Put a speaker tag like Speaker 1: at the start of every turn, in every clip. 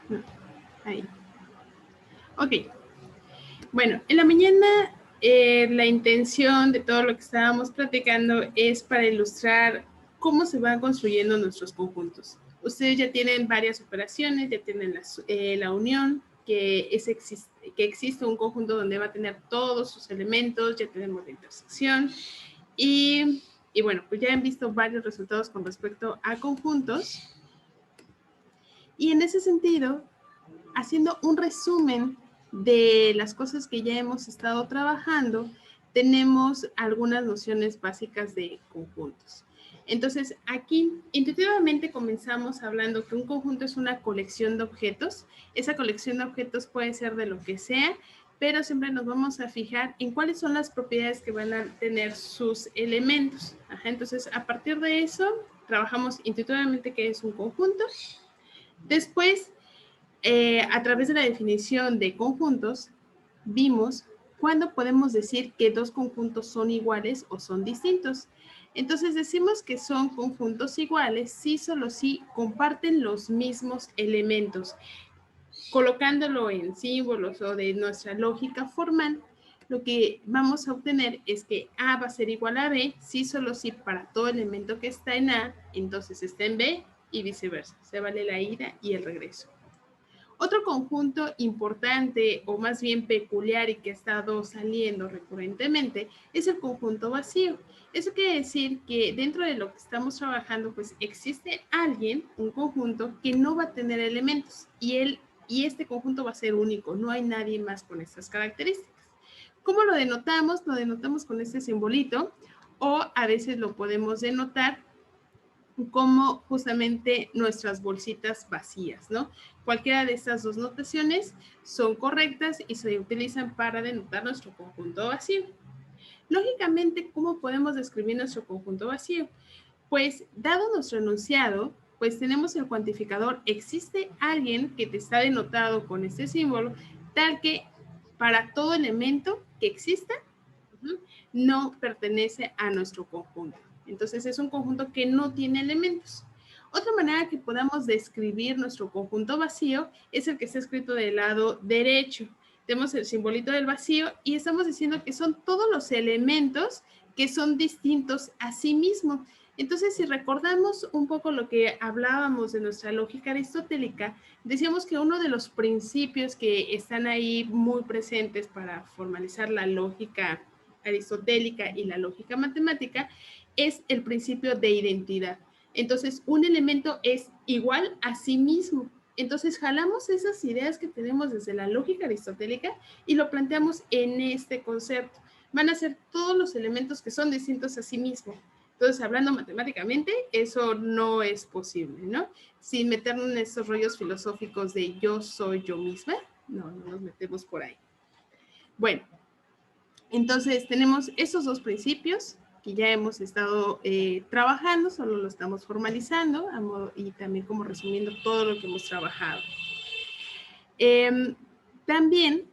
Speaker 1: No, ahí. Ok. Bueno, en la mañana la intención de todo lo que estábamos platicando es para ilustrar cómo se van construyendo nuestros conjuntos. Ustedes ya tienen varias operaciones, ya tienen la unión, que existe un conjunto donde va a tener todos sus elementos, ya tenemos la intersección y bueno, pues ya han visto varios resultados con respecto a conjuntos. Y en ese sentido, haciendo un resumen de las cosas que ya hemos estado trabajando, tenemos algunas nociones básicas de conjuntos. Entonces, aquí intuitivamente comenzamos hablando que un conjunto es una colección de objetos. Esa colección de objetos puede ser de lo que sea, pero siempre nos vamos a fijar en cuáles son las propiedades que van a tener sus elementos. Entonces, a partir de eso, trabajamos intuitivamente qué es un conjunto. Después, a través de la definición de conjuntos, vimos cuándo podemos decir que dos conjuntos son iguales o son distintos. Entonces decimos que son conjuntos iguales si solo si comparten los mismos elementos. Colocándolo en símbolos o de nuestra lógica formal, lo que vamos a obtener es que A va a ser igual a B si solo si para todo elemento que está en A, entonces está en B y viceversa. Se vale la ida y el regreso. Otro conjunto importante o más bien peculiar y que ha estado saliendo recurrentemente es el conjunto vacío. Eso quiere decir que dentro de lo que estamos trabajando pues existe alguien, un conjunto que no va a tener elementos y este conjunto va a ser único, no hay nadie más con estas características. ¿Cómo lo denotamos? Lo denotamos con este simbolito o a veces lo podemos denotar como justamente nuestras bolsitas vacías, ¿no? Cualquiera de estas dos notaciones son correctas y se utilizan para denotar nuestro conjunto vacío. Lógicamente, ¿cómo podemos describir nuestro conjunto vacío? Pues, dado nuestro enunciado, pues tenemos el cuantificador, existe alguien que te está denotado con este símbolo, tal que para todo elemento que exista, no pertenece a nuestro conjunto. Entonces es un conjunto que no tiene elementos. Otra manera que podamos describir nuestro conjunto vacío es el que está escrito del lado derecho. Tenemos el simbolito del vacío y estamos diciendo que son todos los elementos que son distintos a sí mismos. Entonces, si recordamos un poco lo que hablábamos de nuestra lógica aristotélica, decíamos que uno de los principios que están ahí muy presentes para formalizar la lógica aristotélica y la lógica matemática es el principio de identidad. Entonces, un elemento es igual a sí mismo. Entonces, jalamos esas ideas que tenemos desde la lógica aristotélica y lo planteamos en este concepto. Van a ser todos los elementos que son distintos a sí mismo. Entonces, hablando matemáticamente, eso no es posible, ¿no? Sin meternos en estos rollos filosóficos de yo soy yo misma, no nos metemos por ahí. Bueno, entonces tenemos esos dos principios que ya hemos estado trabajando, solo lo estamos formalizando y también como resumiendo todo lo que hemos trabajado. También,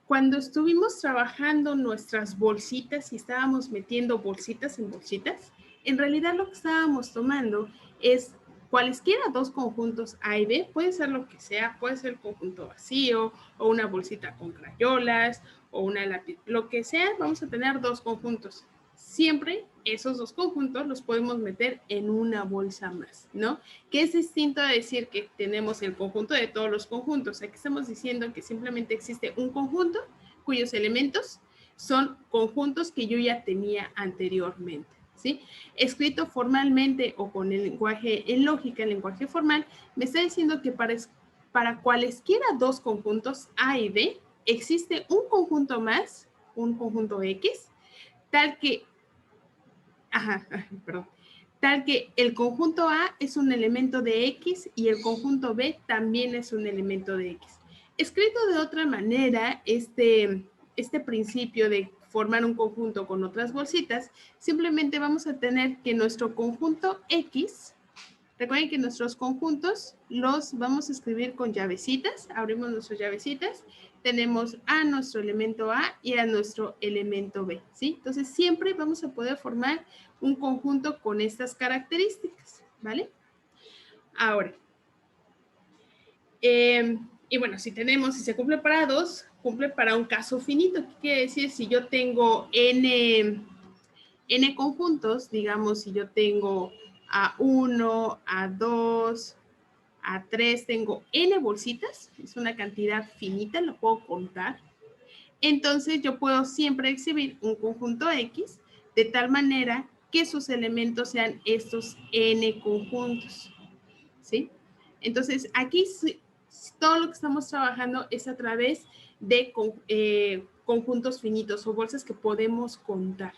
Speaker 1: cuando estuvimos trabajando nuestras bolsitas y estábamos metiendo bolsitas en bolsitas, en realidad lo que estábamos tomando es cualesquiera dos conjuntos A y B, puede ser lo que sea, puede ser el conjunto vacío o una bolsita con crayolas o una lápiz, lo que sea, vamos a tener dos conjuntos. Siempre esos dos conjuntos los podemos meter en una bolsa más, ¿no? Que es distinto a decir que tenemos el conjunto de todos los conjuntos. Aquí estamos diciendo que simplemente existe un conjunto cuyos elementos son conjuntos que yo ya tenía anteriormente. ¿Sí? Escrito formalmente o con el lenguaje en lógica, el lenguaje formal, me está diciendo que para cualesquiera dos conjuntos A y B, existe un conjunto más, un conjunto X, tal que, tal que el conjunto A es un elemento de X y el conjunto B también es un elemento de X. Escrito de otra manera, este principio de formar un conjunto con otras bolsitas, simplemente vamos a tener que nuestro conjunto X, recuerden que nuestros conjuntos los vamos a escribir con llavecitas, abrimos nuestras llavecitas, tenemos a nuestro elemento A y a nuestro elemento B, ¿sí? Entonces siempre vamos a poder formar un conjunto con estas características. ¿vale? Ahora, y bueno, si se cumple para 2, cumple para un caso finito. ¿Qué quiere decir? Si yo tengo n conjuntos, digamos, si yo tengo A1, A2, A3, tengo n bolsitas, es una cantidad finita, lo puedo contar. Entonces yo puedo siempre exhibir un conjunto X de tal manera que sus elementos sean estos n conjuntos, ¿sí? Entonces aquí todo lo que estamos trabajando es a través de conjuntos finitos o bolsas que podemos contar.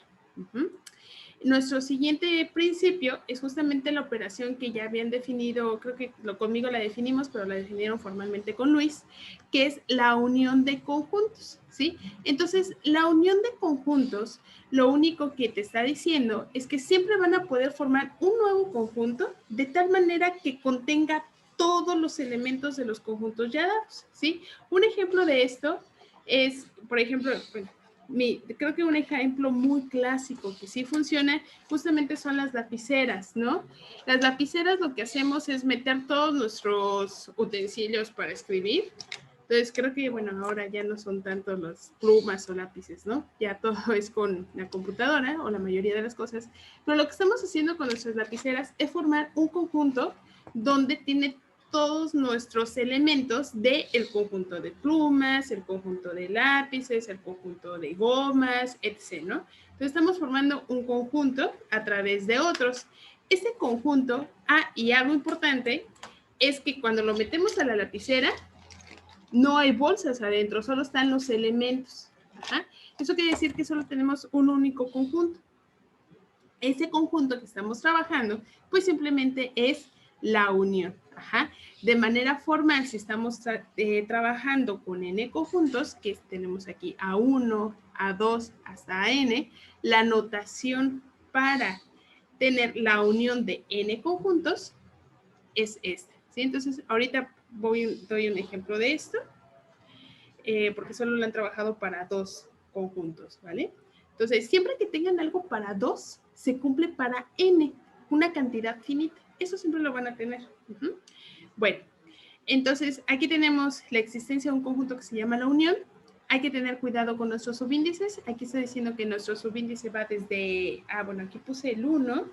Speaker 1: Nuestro siguiente principio es justamente la operación que ya habían definido, creo que conmigo la definimos, pero la definieron formalmente con Luis, que es la unión de conjuntos, ¿sí? Entonces, la unión de conjuntos, lo único que te está diciendo es que siempre van a poder formar un nuevo conjunto de tal manera que contenga todos los elementos de los conjuntos ya dados, ¿sí? Un ejemplo de esto es, por ejemplo, bueno, creo que un ejemplo muy clásico que sí funciona justamente son las lapiceras, ¿no? Las lapiceras lo que hacemos es meter todos nuestros utensilios para escribir. Entonces creo que, bueno, ahora ya no son tanto las plumas o lápices, ¿no? Ya todo es con la computadora o la mayoría de las cosas. Pero lo que estamos haciendo con nuestras lapiceras es formar un conjunto donde tiene todos nuestros elementos del conjunto de plumas, el conjunto de lápices, el conjunto de gomas, etc., ¿no? Entonces estamos formando un conjunto a través de otros. Este conjunto, y algo importante, es que cuando lo metemos a la lapicera, no hay bolsas adentro, solo están los elementos. Ajá. Eso quiere decir que solo tenemos un único conjunto. Ese conjunto que estamos trabajando, pues simplemente es la unión. Ajá. De manera formal, si estamos trabajando con n conjuntos, que tenemos aquí A1, A2 hasta n, la notación para tener la unión de n conjuntos es esta. ¿Sí? Entonces, ahorita doy un ejemplo de esto, porque solo lo han trabajado para 2 conjuntos, ¿vale? Entonces, siempre que tengan algo para 2, se cumple para n, una cantidad finita. Eso siempre lo van a tener. Bueno, entonces aquí tenemos la existencia de un conjunto que se llama la unión. Hay que tener cuidado con nuestros subíndices. Aquí está diciendo que nuestro subíndice va desde, bueno, aquí puse el 1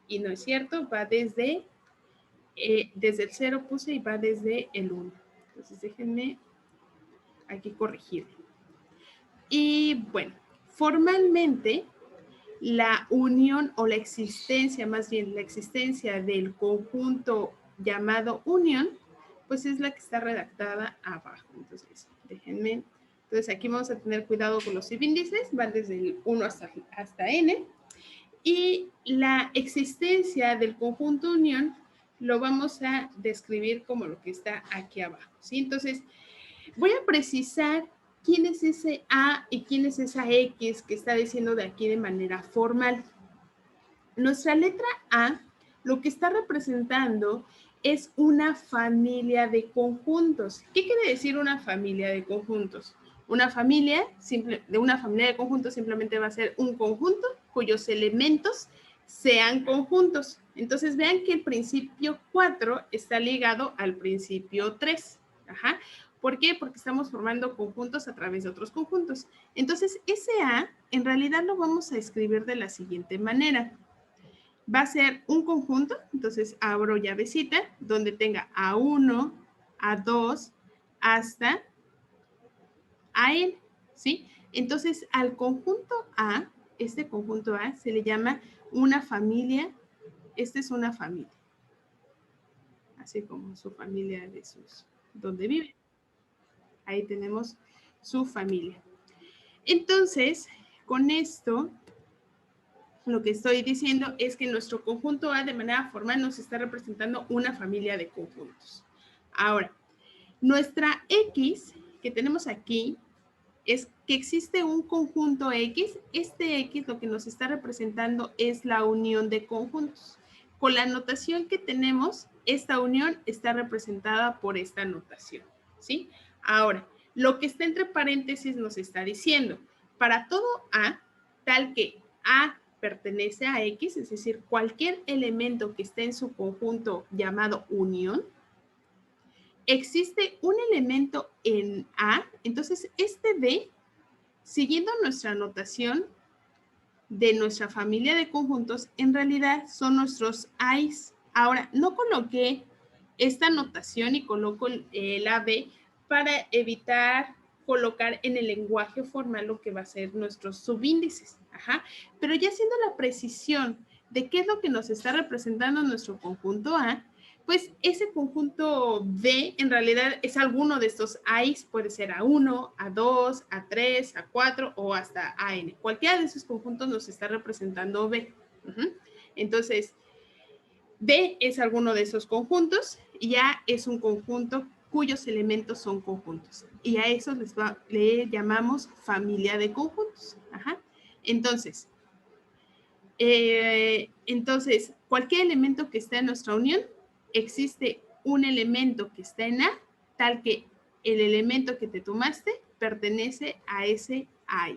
Speaker 1: y no es cierto, va desde el 0 puse y va desde el 1. Entonces déjenme aquí corregirlo. Y bueno, formalmente la unión o la existencia, más bien la existencia del conjunto llamado unión, pues es la que está redactada abajo. Entonces, déjenme. Entonces, aquí vamos a tener cuidado con los subíndices, van desde el 1 hasta n. Y la existencia del conjunto unión lo vamos a describir como lo que está aquí abajo, ¿sí? Entonces, voy a precisar quién es ese A y quién es esa X que está diciendo de aquí de manera formal. Nuestra letra A lo que está representando es una familia de conjuntos. ¿Qué quiere decir una familia de conjuntos? Una familia de conjuntos simplemente va a ser un conjunto cuyos elementos sean conjuntos. Entonces vean que el principio 4 está ligado al principio 3. Ajá. ¿Por qué? Porque estamos formando conjuntos a través de otros conjuntos. Entonces, ese A, en realidad lo vamos a escribir de la siguiente manera. Va a ser un conjunto, entonces abro llavecita, donde tenga A1, A2, hasta AN, ¿sí? Entonces, al conjunto A, este conjunto A, se le llama una familia. Esta es una familia. Así como su familia de donde vive. Ahí tenemos su familia. Entonces, con esto, lo que estoy diciendo es que nuestro conjunto A de manera formal nos está representando una familia de conjuntos. Ahora, nuestra X que tenemos aquí es que existe un conjunto X. Este X lo que nos está representando es la unión de conjuntos. Con la notación que tenemos, esta unión está representada por esta notación, ¿sí? Ahora, lo que está entre paréntesis nos está diciendo, para todo A, tal que A pertenece a X, es decir, cualquier elemento que esté en su conjunto llamado unión, existe un elemento en A, entonces este D, siguiendo nuestra notación de nuestra familia de conjuntos, en realidad son nuestros A's. Ahora, no coloqué esta notación y coloco el AB para evitar colocar en el lenguaje formal lo que va a ser nuestros subíndices. Ajá. Pero ya haciendo la precisión de qué es lo que nos está representando nuestro conjunto A, pues ese conjunto D en realidad es alguno de estos A's, puede ser A1, A2, A3, A4 o hasta AN. Cualquiera de esos conjuntos nos está representando B. Entonces, D es alguno de esos conjuntos y A es un conjunto cuyos elementos son conjuntos. Y a eso le llamamos familia de conjuntos. Ajá. Entonces, cualquier elemento que esté en nuestra unión, existe un elemento que está en A, tal que el elemento que te tomaste pertenece a ese A,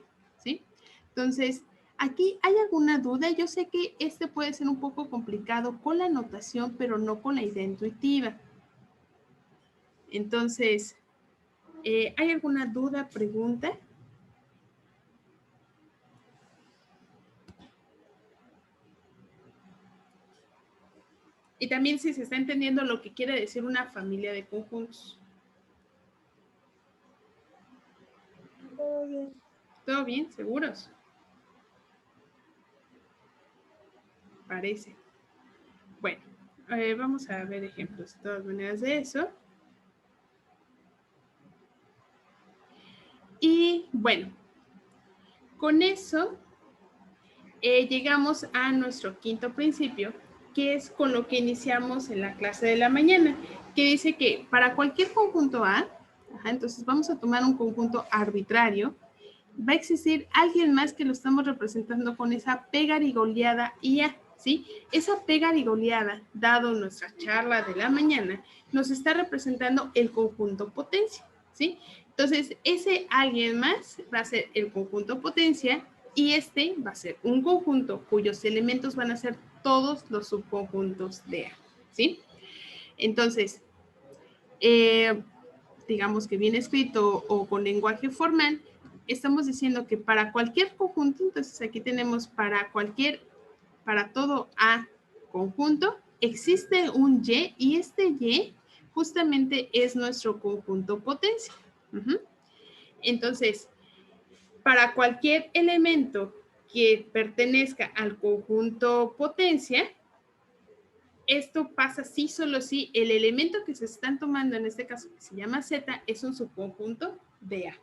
Speaker 1: ¿sí? Entonces, aquí hay alguna duda. Yo sé que este puede ser un poco complicado con la notación, pero no con la idea intuitiva. Entonces, ¿hay alguna duda, pregunta? Y también si se está entendiendo lo que quiere decir una familia de conjuntos.
Speaker 2: Todo bien.
Speaker 1: ¿Todo bien? ¿Seguros? Parece. Bueno, vamos a ver ejemplos de todas maneras de eso. Y bueno, con eso llegamos a nuestro quinto principio, que es con lo que iniciamos en la clase de la mañana, que dice que para cualquier conjunto A, entonces vamos a tomar un conjunto arbitrario, va a existir alguien más que lo estamos representando con esa pegarigoleada IA, ¿sí? Esa pegarigoleada, dado nuestra charla de la mañana, nos está representando el conjunto potencia, ¿sí? Entonces, ese alguien más va a ser el conjunto potencia y este va a ser un conjunto cuyos elementos van a ser todos los subconjuntos de A, ¿sí? Entonces, digamos que bien escrito o con lenguaje formal, estamos diciendo que para cualquier conjunto, entonces aquí tenemos para todo A conjunto, existe un Y y este Y justamente es nuestro conjunto potencia. Entonces, para cualquier elemento que pertenezca al conjunto potencia, esto pasa sí, solo si el elemento que se están tomando, en este caso que se llama Z, es un subconjunto de A.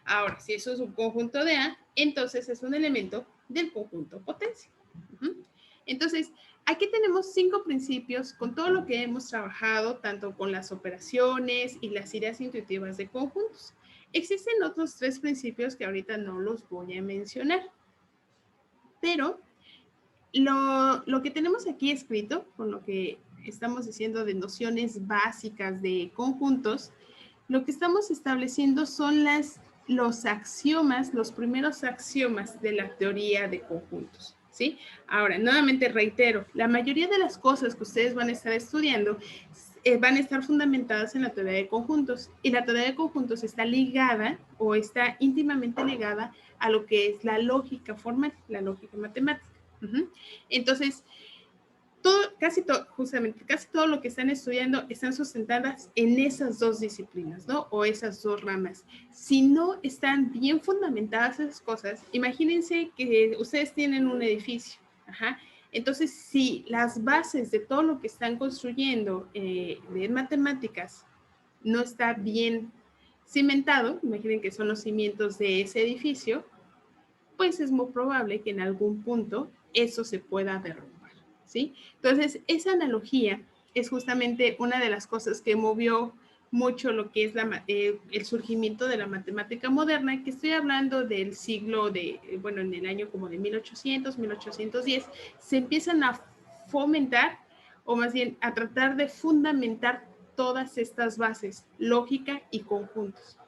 Speaker 1: Ahora, si es un subconjunto de A, entonces es un elemento del conjunto potencia. Entonces, aquí tenemos 5 principios con todo lo que hemos trabajado, tanto con las operaciones y las ideas intuitivas de conjuntos. Existen otros 3 principios que ahorita no los voy a mencionar, pero lo que tenemos aquí escrito, con lo que estamos diciendo de nociones básicas de conjuntos, lo que estamos estableciendo son los axiomas, los primeros axiomas de la teoría de conjuntos, ¿sí? Ahora, nuevamente reitero, la mayoría de las cosas que ustedes van a estar estudiando van a estar fundamentadas en la teoría de conjuntos y la teoría de conjuntos está ligada o está íntimamente ligada a lo que es la lógica formal, la lógica matemática. Entonces, casi todo lo que están estudiando están sustentadas en esas dos disciplinas, ¿no? O esas dos ramas. Si no están bien fundamentadas esas cosas, imagínense que ustedes tienen un edificio, entonces si las bases de todo lo que están construyendo de matemáticas no está bien cimentado, imaginen que son los cimientos de ese edificio, pues es muy probable que en algún punto eso se pueda derrumbar, ¿sí? Entonces, esa analogía es justamente una de las cosas que movió mucho lo que es el surgimiento de la matemática moderna, que estoy hablando del siglo en el año como de 1800, 1810, se empiezan a fomentar, o más bien a tratar de fundamentar todas estas bases, lógica y conjuntos.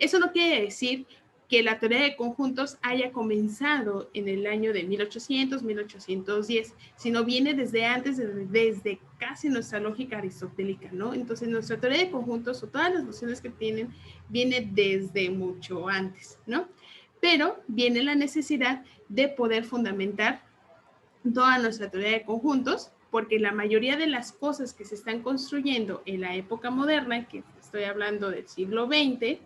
Speaker 1: Eso no quiere decir que la teoría de conjuntos haya comenzado en el año de 1800, 1810, sino viene desde antes, desde casi nuestra lógica aristotélica, ¿no? Entonces, nuestra teoría de conjuntos o todas las nociones que tienen viene desde mucho antes, ¿no? Pero viene la necesidad de poder fundamentar toda nuestra teoría de conjuntos, porque la mayoría de las cosas que se están construyendo en la época moderna, que estoy hablando del siglo XX,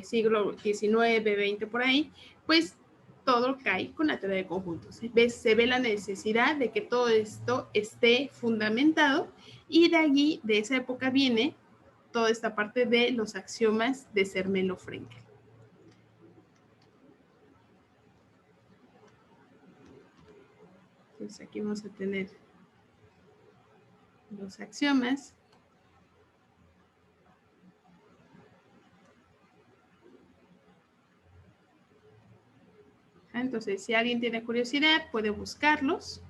Speaker 1: siglo XIX, XX por ahí, pues todo cae con la teoría de conjuntos. Se ve la necesidad de que todo esto esté fundamentado y de allí, de esa época, viene toda esta parte de los axiomas de Zermelo-Fraenkel. Entonces aquí vamos a tener los axiomas. Entonces, si alguien tiene curiosidad, puede buscarlos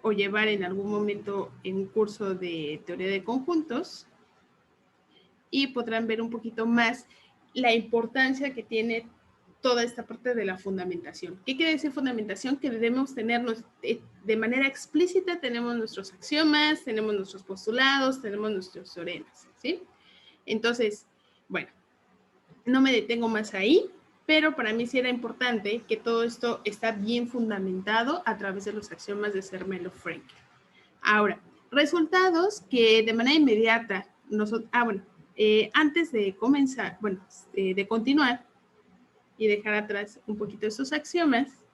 Speaker 1: o llevar en algún momento en un curso de teoría de conjuntos y podrán ver un poquito más la importancia que tiene toda esta parte de la fundamentación. ¿Qué quiere decir fundamentación? Que debemos tenernos de manera explícita, tenemos nuestros axiomas, tenemos nuestros postulados, tenemos nuestros teoremas, ¿sí? Entonces, bueno, no me detengo más ahí, pero para mí sí era importante que todo esto está bien fundamentado a través de los axiomas de Zermelo-Fraenkel. Ahora, resultados que de manera inmediata, antes de comenzar, de continuar y dejar atrás un poquito estos axiomas,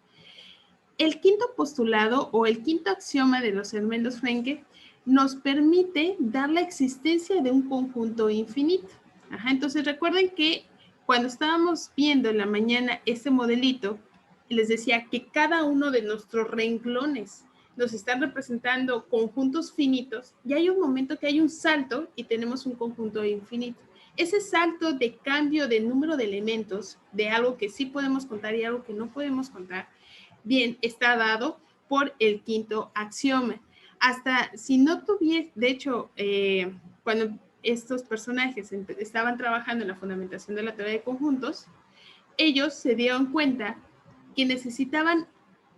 Speaker 1: el quinto postulado o el quinto axioma de los Zermelo-Fraenkel nos permite dar la existencia de un conjunto infinito. Entonces recuerden que cuando estábamos viendo en la mañana este modelito, les decía que cada uno de nuestros renglones nos están representando conjuntos finitos y hay un momento que hay un salto y tenemos un conjunto infinito. Ese salto de cambio de número de elementos de algo que sí podemos contar y algo que no podemos contar, bien, está dado por el quinto axioma. Hasta si no tuviese, de hecho, cuando estos personajes estaban trabajando en la fundamentación de la teoría de conjuntos, ellos se dieron cuenta que necesitaban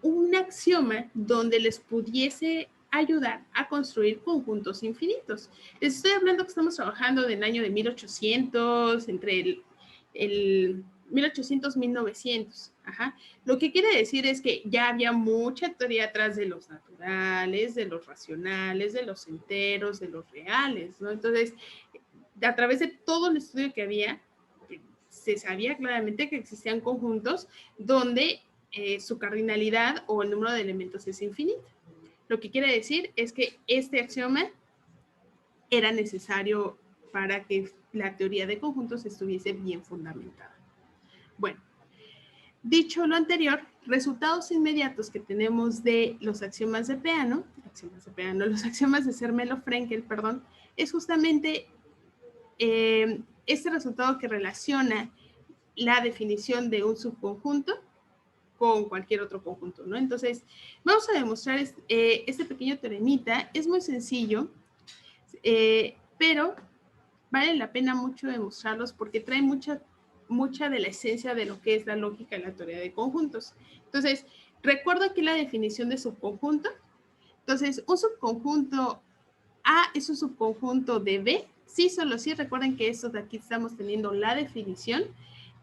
Speaker 1: un axioma donde les pudiese ayudar a construir conjuntos infinitos. Les estoy hablando que estamos trabajando del año de 1800, entre el 1800, 1900. Lo que quiere decir es que ya había mucha teoría atrás de los naturales, de los racionales, de los enteros, de los reales, ¿no? Entonces, a través de todo el estudio que había, se sabía claramente que existían conjuntos donde su cardinalidad o el número de elementos es infinito. Lo que quiere decir es que este axioma era necesario para que la teoría de conjuntos estuviese bien fundamentada. Bueno, dicho lo anterior, resultados inmediatos que tenemos de los axiomas de Peano, los axiomas de Zermelo-Fraenkel, perdón, es justamente este resultado que relaciona la definición de un subconjunto con cualquier otro conjunto, ¿no? Entonces, vamos a demostrar este pequeño teoremita. Es muy sencillo, pero vale la pena mucho demostrarlos porque trae mucha de la esencia de lo que es la lógica de la teoría de conjuntos. Entonces, recuerdo aquí la definición de subconjunto. Entonces, un subconjunto A es un subconjunto de B. Sí, solo sí, recuerden que esto de aquí estamos teniendo la definición.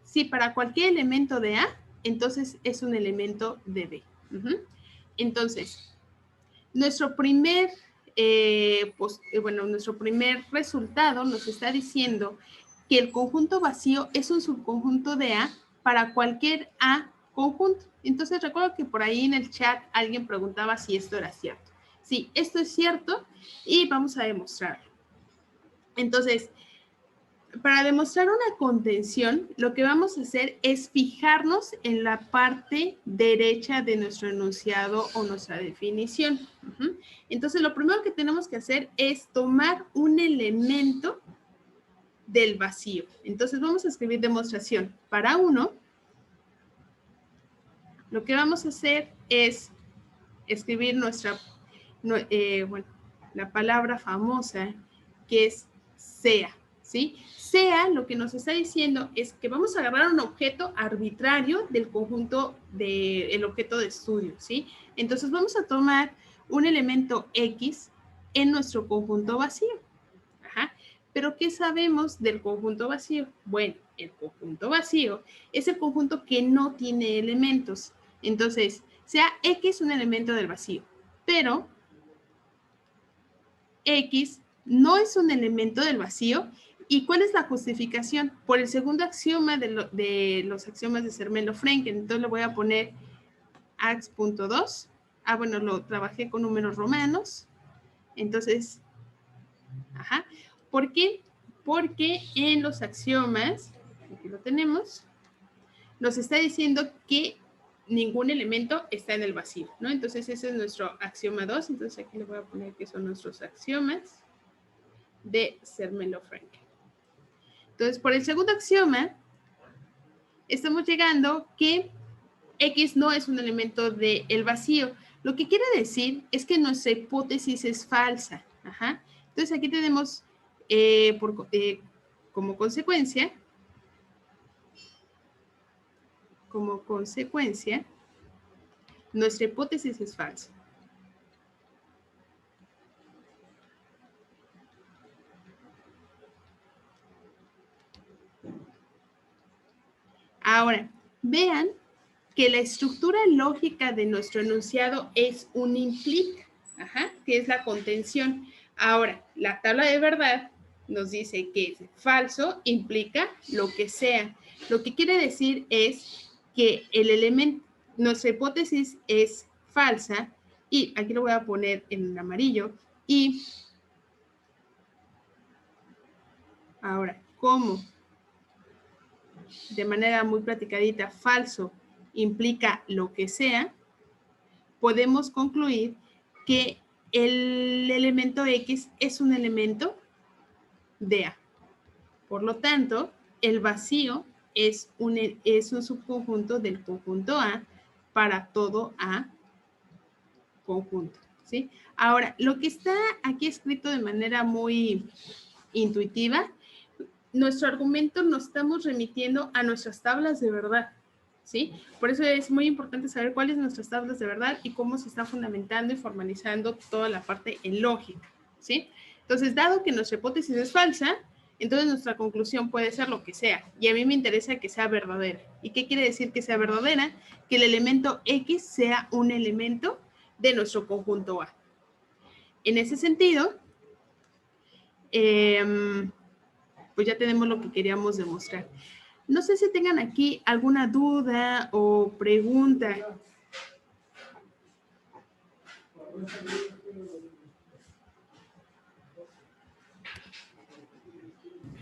Speaker 1: Si para cualquier elemento de A, entonces es un elemento de B. Entonces, nuestro primer resultado nos está diciendo que el conjunto vacío es un subconjunto de A para cualquier A conjunto. Entonces, recuerdo que por ahí en el chat alguien preguntaba si esto era cierto. Sí, esto es cierto y vamos a demostrarlo. Entonces, para demostrar una contención, lo que vamos a hacer es fijarnos en la parte derecha de nuestro enunciado o nuestra definición. Entonces, lo primero que tenemos que hacer es tomar un elemento del vacío. Entonces, vamos a escribir demostración. Para 1, lo que vamos a hacer es escribir la palabra famosa que es sea. ¿sí? Sea lo que nos está diciendo es que vamos a agarrar un objeto arbitrario del conjunto del objeto de estudio, ¿sí? Entonces vamos a tomar un elemento X en nuestro conjunto vacío. Ajá. Pero ¿qué sabemos del conjunto vacío? Bueno, el conjunto vacío es el conjunto que no tiene elementos. Entonces, sea X un elemento del vacío, pero X no es un elemento del vacío. ¿Y cuál es la justificación? Por el segundo axioma de los axiomas de Zermelo-Fraenkel. Entonces le voy a poner ax.2. Bueno, lo trabajé con números romanos. Entonces, ajá. ¿Por qué? Porque en los axiomas, aquí lo tenemos, nos está diciendo que ningún elemento está en el vacío, ¿no? Entonces ese es nuestro axioma 2. Entonces aquí le voy a poner que son nuestros axiomas de Zermelo-Fraenkel. Entonces, por el segundo axioma, estamos llegando que X no es un elemento del vacío. Lo que quiere decir es que nuestra hipótesis es falsa. Ajá. Entonces, aquí tenemos como consecuencia, nuestra hipótesis es falsa. Ahora, vean que la estructura lógica de nuestro enunciado es un implica, que es la contención. Ahora, la tabla de verdad nos dice que es falso, implica lo que sea. Lo que quiere decir es que el elemento, nuestra hipótesis es falsa, y aquí lo voy a poner en amarillo, y ahora, ¿cómo? De manera muy platicadita, falso implica lo que sea, podemos concluir que el elemento X es un elemento de A. Por lo tanto, el vacío es un subconjunto del conjunto A para todo A conjunto, ¿sí? Ahora, lo que está aquí escrito de manera muy intuitiva, nuestro argumento nos estamos remitiendo a nuestras tablas de verdad, ¿sí? Por eso es muy importante saber cuáles son nuestras tablas de verdad y cómo se está fundamentando y formalizando toda la parte en lógica, ¿sí? Entonces, dado que nuestra hipótesis es falsa, entonces nuestra conclusión puede ser lo que sea, y a mí me interesa que sea verdadera. ¿Y qué quiere decir que sea verdadera? Que el elemento X sea un elemento de nuestro conjunto A. En ese sentido, pues ya tenemos lo que queríamos demostrar. No sé si tengan aquí alguna duda o pregunta.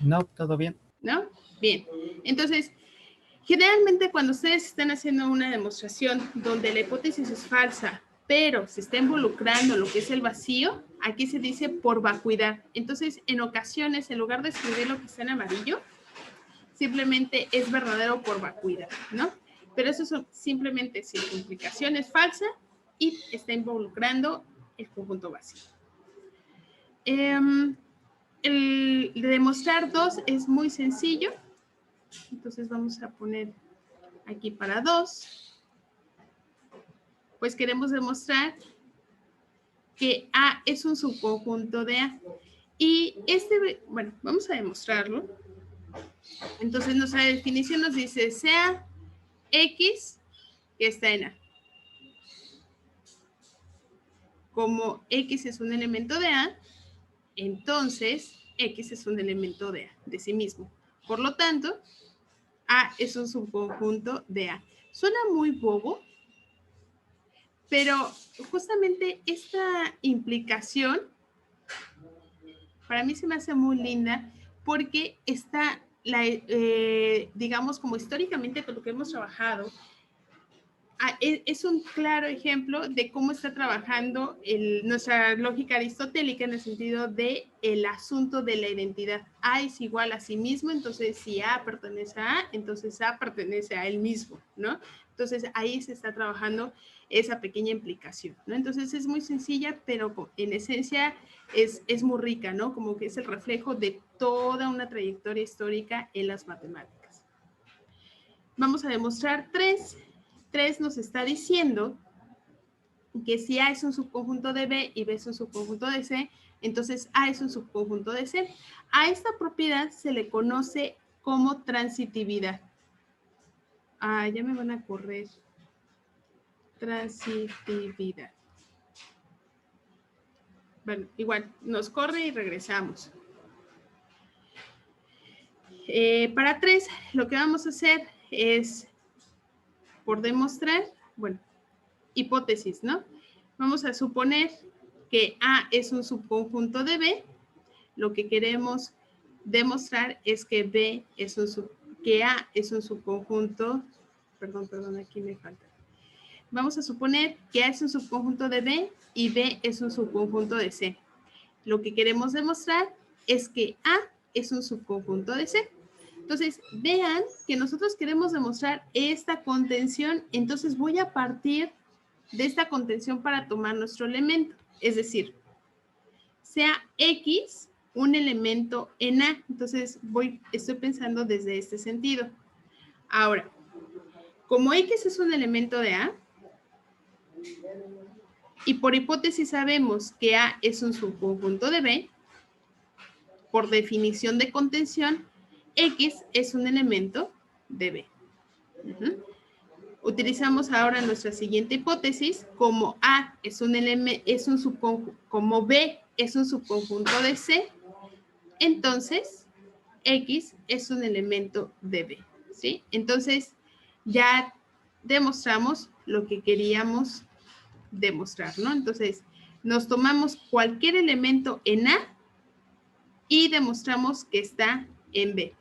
Speaker 2: No, todo bien.
Speaker 1: ¿No? Bien. Entonces, generalmente cuando ustedes están haciendo una demostración donde la hipótesis es falsa, pero se está involucrando lo que es el vacío, aquí se dice por vacuidad. Entonces, en ocasiones, en lugar de escribir lo que está en amarillo, simplemente es verdadero por vacuidad, ¿no? Pero eso son simplemente si su implicación es falsa y está involucrando el conjunto vacío. El de demostrar 2 es muy sencillo. Entonces vamos a poner aquí para 2. Pues queremos demostrar que A es un subconjunto de A. Y bueno, vamos a demostrarlo. Entonces nuestra definición nos dice sea X que está en A. Como X es un elemento de A, entonces X es un elemento de A, de sí mismo. Por lo tanto, A es un subconjunto de A. Suena muy bobo, pero justamente esta implicación para mí se me hace muy linda porque está, digamos, como históricamente con lo que hemos trabajado, Es un claro ejemplo de cómo está trabajando nuestra lógica aristotélica en el sentido de el asunto de la identidad. A es igual a sí mismo, entonces si A pertenece a A, entonces A pertenece a él mismo, ¿no? Entonces ahí se está trabajando esa pequeña implicación, ¿no? Entonces es muy sencilla, pero en esencia es muy rica, ¿no? Como que es el reflejo de toda una trayectoria histórica en las matemáticas. Vamos a demostrar 3. 3 nos está diciendo que si A es un subconjunto de B y B es un subconjunto de C, entonces A es un subconjunto de C. A esta propiedad se le conoce como transitividad. Ya me van a correr. Transitividad. Bueno, igual, nos corre y regresamos. Para 3, lo que vamos a hacer es, por demostrar, bueno, hipótesis, ¿no? Vamos a suponer que A es un subconjunto de B. Lo que queremos demostrar es que que A es un subconjunto, perdón, aquí me falta. Vamos a suponer que A es un subconjunto de B y B es un subconjunto de C. Lo que queremos demostrar es que A es un subconjunto de C. Entonces, vean que nosotros queremos demostrar esta contención, entonces voy a partir de esta contención para tomar nuestro elemento. Es decir, sea X un elemento en A. Entonces, estoy pensando desde este sentido. Ahora, como X es un elemento de A, y por hipótesis sabemos que A es un subconjunto de B, por definición de contención, X es un elemento de B. Utilizamos ahora nuestra siguiente hipótesis, como A es un subconjunto, como B es un subconjunto de C, entonces X es un elemento de B, ¿sí? Entonces ya demostramos lo que queríamos demostrar, ¿no? Entonces nos tomamos cualquier elemento en A y demostramos que está en B.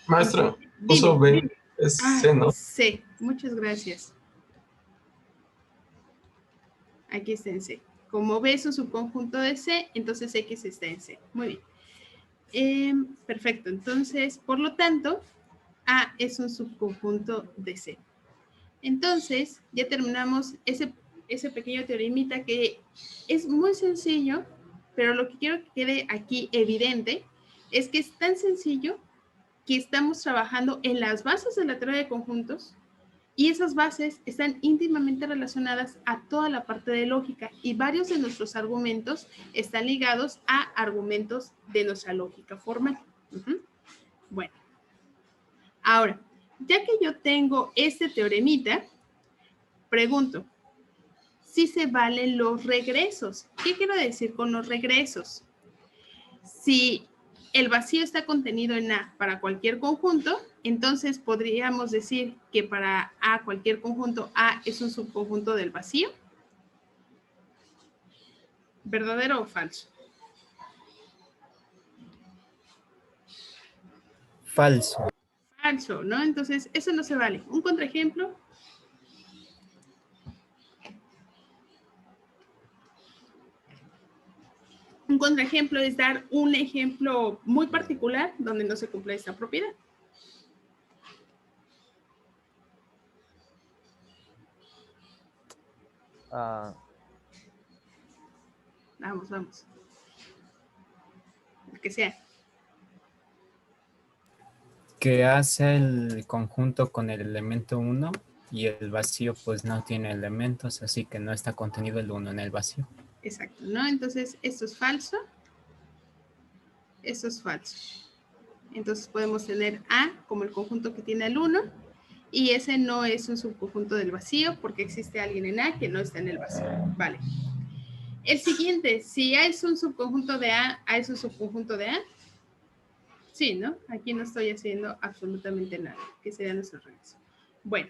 Speaker 3: Maestra,
Speaker 1: Dime.
Speaker 3: puso B, es C, ¿no?
Speaker 1: C, muchas gracias. Aquí está en C. Como B es un subconjunto de C, entonces X está en C. Muy bien. Perfecto. Entonces, por lo tanto, A es un subconjunto de C. Entonces, ya terminamos ese pequeño teoremita que es muy sencillo, pero lo que quiero que quede aquí evidente es que es tan sencillo que estamos trabajando en las bases de la teoría de conjuntos y esas bases están íntimamente relacionadas a toda la parte de lógica y varios de nuestros argumentos están ligados a argumentos de nuestra lógica formal. Bueno, ahora, ya que yo tengo este teoremita, pregunto, ¿si se valen los regresos? ¿Qué quiero decir con los regresos? Si el vacío está contenido en A para cualquier conjunto, entonces podríamos decir que para A, cualquier conjunto, A es un subconjunto del vacío. ¿Verdadero o falso?
Speaker 2: Falso.
Speaker 1: Falso, ¿no? Entonces, eso no se vale. Un contraejemplo. Un contraejemplo es dar un ejemplo muy particular donde no se cumple esta propiedad. Vamos. El que sea.
Speaker 2: Que hace el conjunto con el elemento 1 y el vacío pues no tiene elementos, así que no está contenido el 1 en el vacío.
Speaker 1: Exacto, ¿no? Entonces, esto es falso. Esto es falso. Entonces podemos tener A como el conjunto que tiene el 1 y ese no es un subconjunto del vacío porque existe alguien en A que no está en el vacío. Vale. El siguiente, si A es un subconjunto de A, ¿A es un subconjunto de A? Sí, ¿no? Aquí no estoy haciendo absolutamente nada, que sería nuestro regreso. Bueno,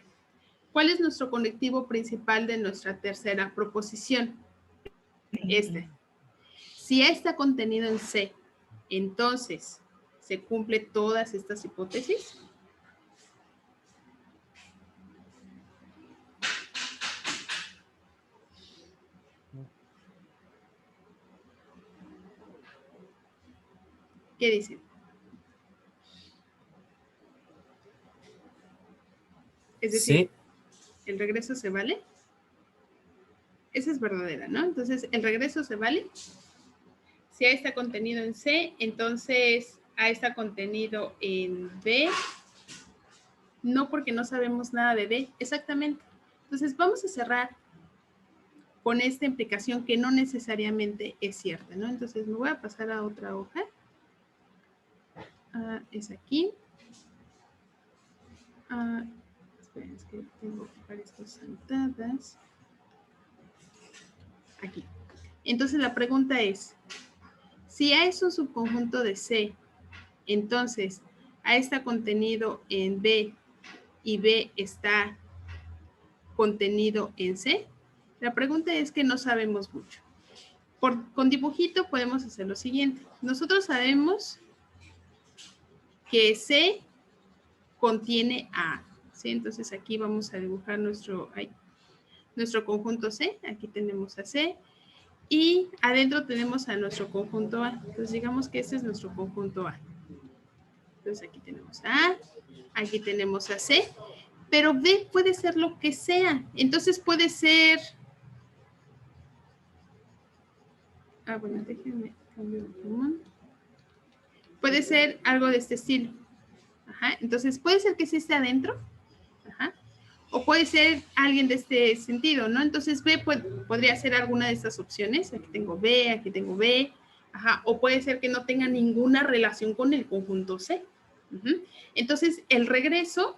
Speaker 1: ¿cuál es nuestro conectivo principal de nuestra tercera proposición? Si A está contenido en C, entonces, ¿se cumplen todas estas hipótesis? ¿Qué dicen? Es decir,
Speaker 2: Sí.
Speaker 1: ¿el regreso se vale? Esa es verdadera, ¿no? Entonces, ¿el regreso se vale? Si A está contenido en C, entonces A está contenido en B. No, porque no sabemos nada de D. Exactamente. Entonces, vamos a cerrar con esta implicación que no necesariamente es cierta, ¿no? Entonces, me voy a pasar a otra hoja. Es aquí. Esperen, es que tengo varias cosas anotadas. Aquí. Entonces, la pregunta es, si A es un subconjunto de C, entonces A está contenido en B y B está contenido en C. La pregunta es que no sabemos mucho. Con dibujito podemos hacer lo siguiente. Nosotros sabemos que C contiene A. ¿Sí? Entonces aquí vamos a dibujar nuestro conjunto C. Aquí tenemos a C. Y adentro tenemos a nuestro conjunto A. Entonces digamos que este es nuestro conjunto A. Entonces aquí tenemos a A, aquí tenemos a C, pero B puede ser lo que sea. Entonces puede ser... bueno, déjenme cambiar de plumón. Puede ser algo de este estilo. Ajá. Entonces puede ser que sí esté adentro. Ajá. O puede ser alguien de este sentido, ¿no? Entonces B podría ser alguna de estas opciones. Aquí tengo B. Ajá. O puede ser que no tenga ninguna relación con el conjunto C. Entonces, el regreso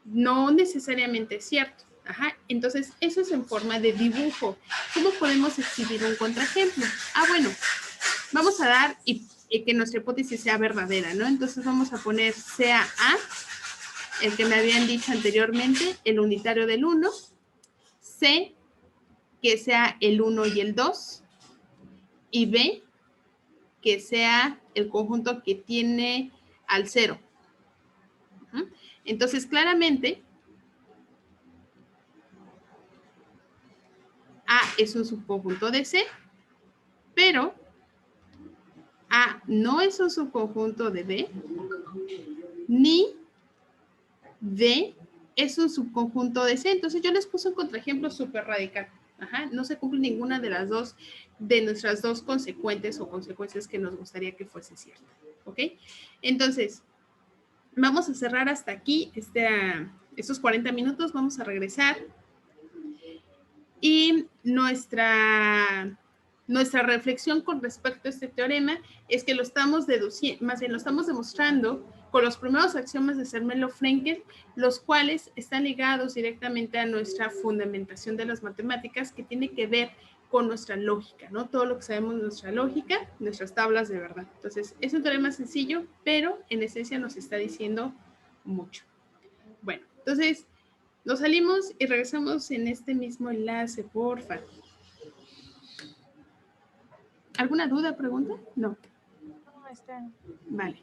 Speaker 1: no necesariamente es cierto. Ajá. Entonces, eso es en forma de dibujo. ¿Cómo podemos exhibir un contraejemplo? Bueno, vamos a dar y que nuestra hipótesis sea verdadera, ¿no? Entonces, vamos a poner sea A, el que me habían dicho anteriormente, el unitario del 1, C, que sea el 1 y el 2, y B, que sea el conjunto que tiene al 0. Entonces, claramente, A es un subconjunto de C, pero A no es un subconjunto de B, ni B es un subconjunto de C. Entonces, yo les puse un contraejemplo súper radical. Ajá, no se cumple ninguna de las dos, de nuestras dos consecuentes o consecuencias que nos gustaría que fuese cierta. ¿Ok? Entonces, vamos a cerrar hasta aquí estos 40 minutos. Vamos a regresar. Y nuestra reflexión con respecto a este teorema es que lo estamos deduciendo, más bien lo estamos demostrando con los primeros axiomas de Zermelo-Fraenkel, los cuales están ligados directamente a nuestra fundamentación de las matemáticas, que tiene que ver con nuestra lógica, ¿no? Todo lo que sabemos de nuestra lógica, nuestras tablas de verdad. Entonces, es un teorema sencillo, pero en esencia nos está diciendo mucho. Bueno, entonces, nos salimos y regresamos en este mismo enlace, porfa. ¿Alguna duda, pregunta? No.
Speaker 4: No, está.
Speaker 1: Vale.